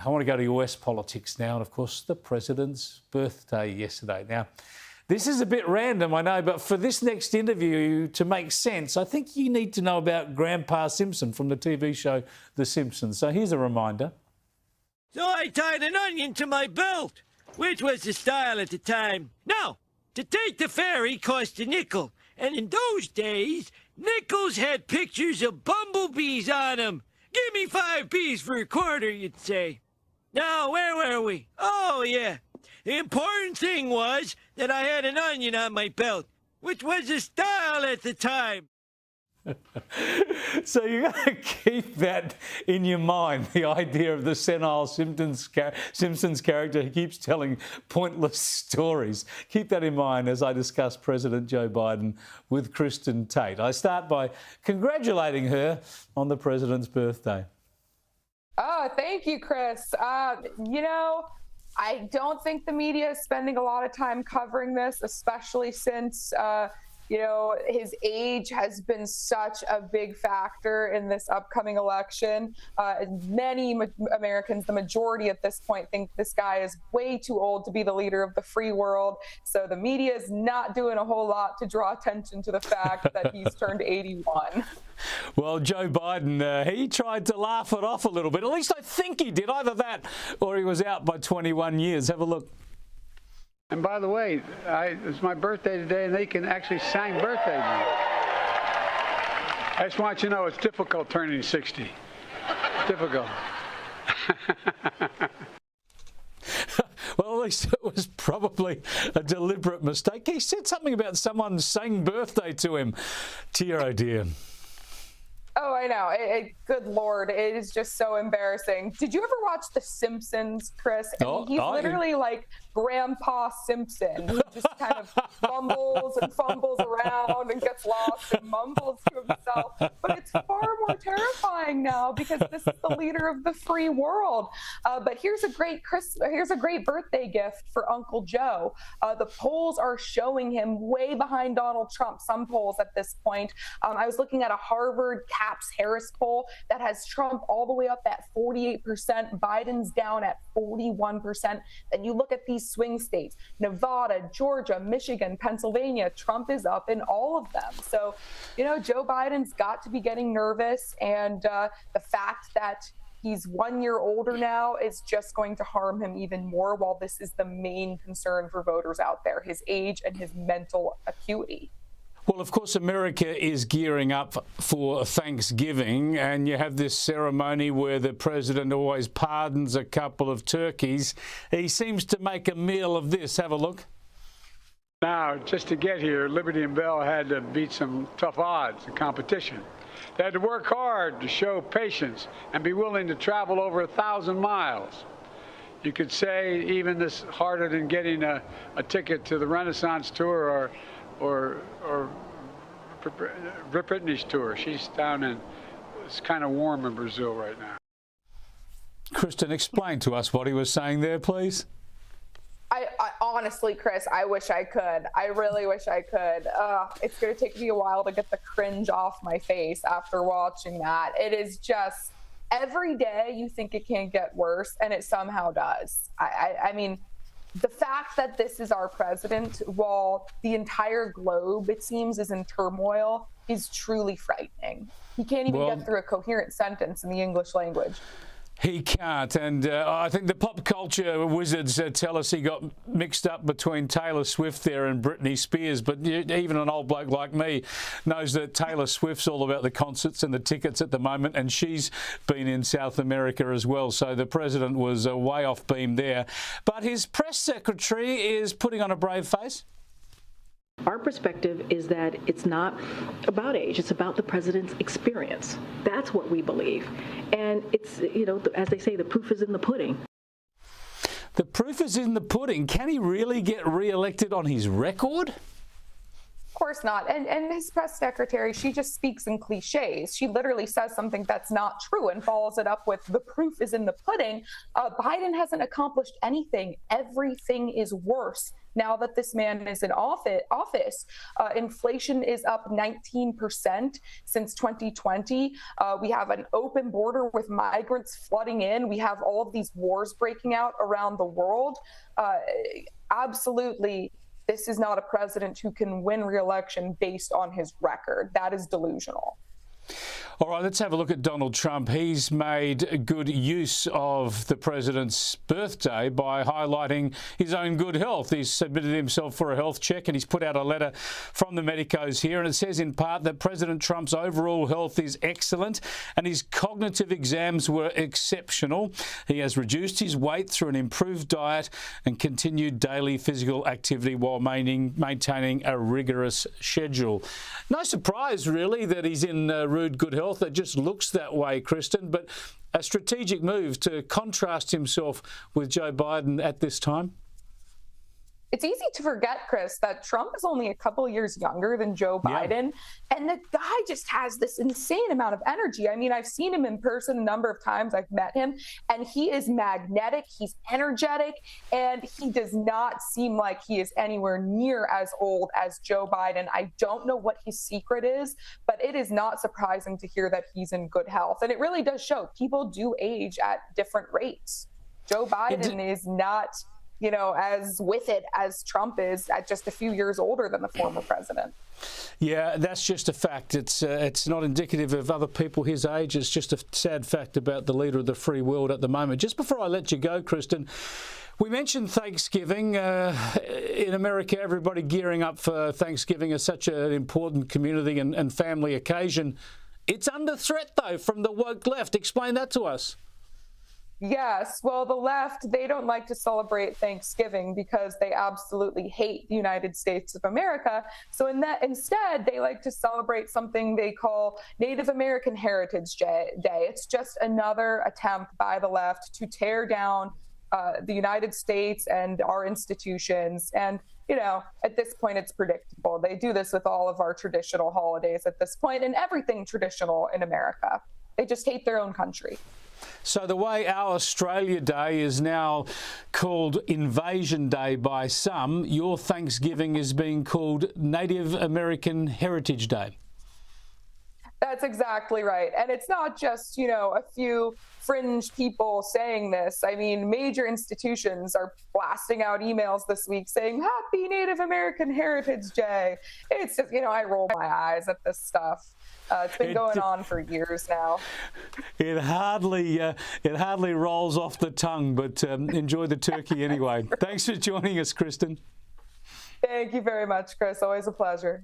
I want to go to US politics now, and of course, the president's birthday yesterday. Now, this is a bit random, I know, but for this next interview to make sense, I think you need to know about Grandpa Simpson from the TV show The Simpsons. So here's a reminder. So I tied an onion to my belt, which was the style at the time. Now, to take the ferry cost a nickel, and in those days, nickels had pictures of bumblebees on them. Give me 5 B's for a quarter, you'd say. Now, where were we? Oh, yeah. The important thing was that I had an onion on my belt, which was the style at the time. So you got to keep that in your mind, the idea of the senile Simpsons character who keeps telling pointless stories. Keep that in mind as I discuss President Joe Biden with Kristin Tate. I start by congratulating her on the president's birthday. Oh, thank you, Chris. You know, I don't think the media is spending a lot of time covering this, especially since you know, his age has been such a big factor in this upcoming election. Many Americans, the majority at this point, think this guy is way too old to be the leader of the free world. So the media is not doing a whole lot to draw attention to the fact that he's turned 81. Well, Joe Biden, he tried to laugh it off a little bit. At least I think he did. Either that or he was out by 21 years. Have a look. And by the way, it's my birthday today, and they can actually sing birthday music. I just want you to know it's difficult turning 60. Difficult. Well, at least it was probably a deliberate mistake. He said something about someone saying birthday to him. Dear, oh dear. Oh, I know. Good Lord. It is just so embarrassing. Did you ever watch The Simpsons, Chris? I mean, he's literally like Grandpa Simpson, who just kind of fumbles and fumbles around and gets lost and mumbles to himself. But it's far more terrifying now because this is the leader of the free world. But here's a great birthday gift for Uncle Joe. The polls are showing him way behind Donald Trump. Some polls at this point. I was looking at a Harvard Harris poll that has Trump all the way up at 48%, Biden's down at 41%. Then you look at these swing states, Nevada, Georgia, Michigan, Pennsylvania, Trump is up in all of them. So, you know, Joe Biden's got to be getting nervous, and the fact that he's 1 year older now is just going to harm him even more, while this is the main concern for voters out there, his age and his mental acuity. Well, of course, America is gearing up for Thanksgiving, and you have this ceremony where the president always pardons a couple of turkeys. He seems to make a meal of this. Have a look. Now, just to get here, Liberty and Bell had to beat some tough odds in competition. They had to work hard to show patience and be willing to travel over 1,000 miles. You could say even this harder than getting a ticket to the Renaissance tour or Britney's tour. She's down in, it's kind of warm in Brazil right now. Kristin, explain to us what he was saying there, please. I honestly, Chris, I wish I could. I really wish I could. It's going to take me a while to get the cringe off my face after watching that. It is just, every day you think it can't get worse, and it somehow does. I mean, the fact that this is our president, while the entire globe, it seems, is in turmoil, is truly frightening. He can't even get through a coherent sentence in the English language. He can't, and I think the pop culture wizards tell us he got mixed up between Taylor Swift there and Britney Spears, but even an old bloke like me knows that Taylor Swift's all about the concerts and the tickets at the moment, and she's been in South America as well, so the president was way off beam there. But his press secretary is putting on a brave face. Our perspective is that it's not about age, it's about the president's experience. That's what we believe. And it's, you know, as they say, the proof is in the pudding. The proof is in the pudding. Can he really get re-elected on his record? Of course not. And his press secretary, she just speaks in cliches. She literally says something that's not true and follows it up with the proof is in the pudding. Biden hasn't accomplished anything. Everything is worse now that this man is in office. Inflation is up 19% since 2020. We have an open border with migrants flooding in. We have all of these wars breaking out around the world. Absolutely, this is not a president who can win re-election based on his record. That is delusional. All right, let's have a look at Donald Trump. He's made good use of the president's birthday by highlighting his own good health. He's submitted himself for a health check and he's put out a letter from the medicos here, and it says in part that President Trump's overall health is excellent and his cognitive exams were exceptional. He has reduced his weight through an improved diet and continued daily physical activity while maintaining a rigorous schedule. No surprise, really, that he's in rude good health. It just looks that way, Kristin, but a strategic move to contrast himself with Joe Biden at this time. It's easy to forget, Chris, that Trump is only a couple years younger than Joe Biden. Yeah. And the guy just has this insane amount of energy. I mean, I've seen him in person a number of times. I've met him, and he is magnetic. He's energetic, and he does not seem like he is anywhere near as old as Joe Biden. I don't know what his secret is, but it is not surprising to hear that he's in good health. And it really does show people do age at different rates. Joe Biden is not, you know, as with it as Trump is, at just a few years older than the former president. Yeah, that's just a fact. It's not indicative of other people his age. It's just a sad fact about the leader of the free world at the moment. Just before I let you go, Kristin, we mentioned Thanksgiving. In America, everybody gearing up for Thanksgiving is such an important community and family occasion. It's under threat, though, from the woke left. Explain that to us. Yes. Well, the left, they don't like to celebrate Thanksgiving because they absolutely hate the United States of America. So instead, they like to celebrate something they call Native American Heritage Day. It's just another attempt by the left to tear down the United States and our institutions. And, you know, at this point, it's predictable. They do this with all of our traditional holidays at this point and everything traditional in America. They just hate their own country. So the way our Australia Day is now called Invasion Day by some, your Thanksgiving is being called Native American Heritage Day. That's exactly right. And it's not just, you know, a few fringe people saying this. I mean, major institutions are blasting out emails this week saying, Happy Native American Heritage Day. It's just, you know, I roll my eyes at this stuff. It's been going on for years now. It hardly rolls off the tongue, but enjoy the turkey anyway. Thanks for joining us, Kristin. Thank you very much, Chris. Always a pleasure.